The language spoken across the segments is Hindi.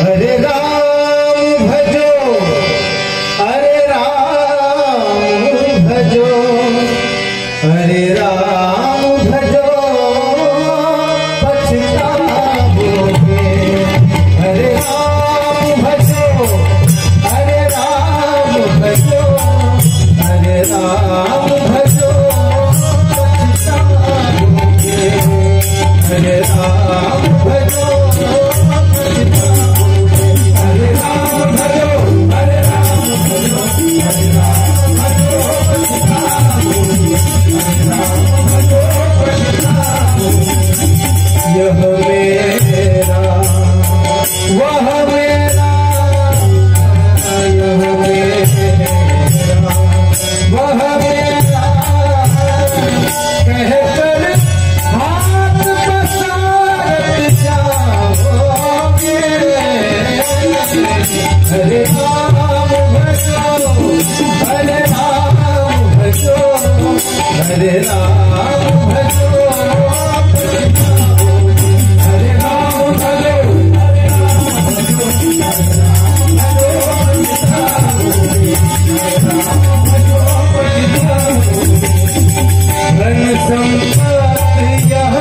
हरे राम भजो, हरे राम भजो, हरे राम भजो, पछताओगे। हरे राम भजो, हरे राम भजो, हरे राम भजो, पछताओगे। हरे राम भजो, हरे राम भजो, हरे राम भजो, हरे राम भजो, पछताओगे। हरे राम भजो, पछताओगे। यह मेरा वह मेरा, यह मेरा वह मेरा, कहकर हाथ पसारत जाओगे। हरे राम भजो, हरे राम भजो, हरे राम भजो, हरे राम भजो, हरे राम भजो, हरे राम भजो, हरे राम भजो, धन संपत्ति यह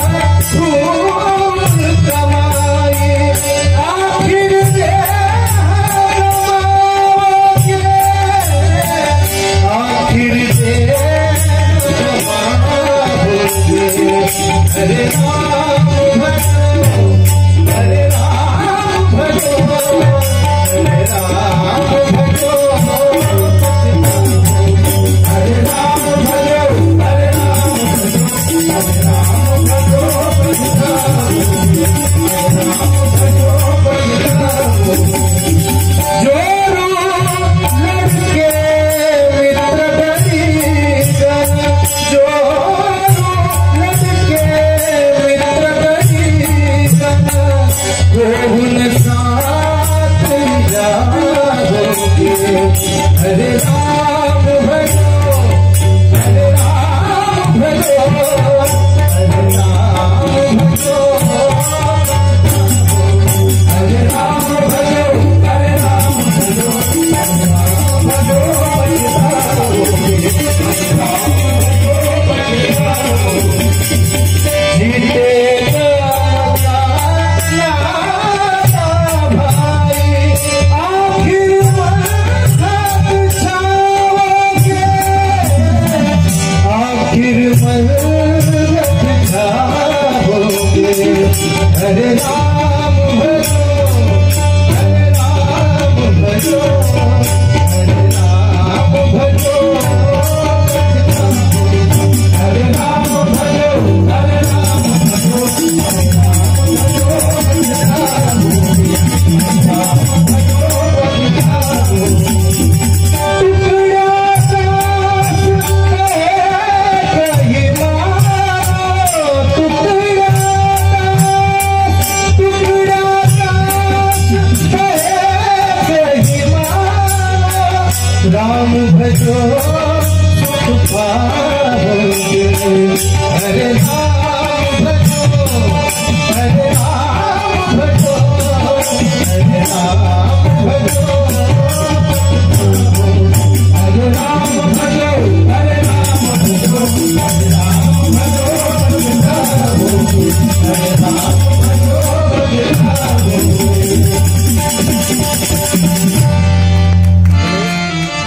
खूब कमाई, आखिर गवाओगे। आखिर गवाओगे। हरे राम भजो, हरे राम भजो, हरे राम भजो, हरे राम भजो, हरे राम भजो, हरे राम भजो, हरे राम भजो, जो लड़के मित्र बनीगन, जो लड़के मित्र बनीगन, वो उन साथ जाओगे। हरे राम भजो, हरे राम भजो, हरे राम भजो, हरे राम भजो, हरे राम भजो, हरे राम भजो, जीते भाई, आखिर मरहत छाओगे। आखिर मरहत छाओगे। हरे राम भजो, हरे राम भजो, हरे राम भजो, हरे राम भजो, हरे राम भजो, हरे राम भजो, टुकड़ा साथ कहीं मारो, टुकड़ा साथ कहीं मारो। राम भजो सुख पाओगे। हरे राम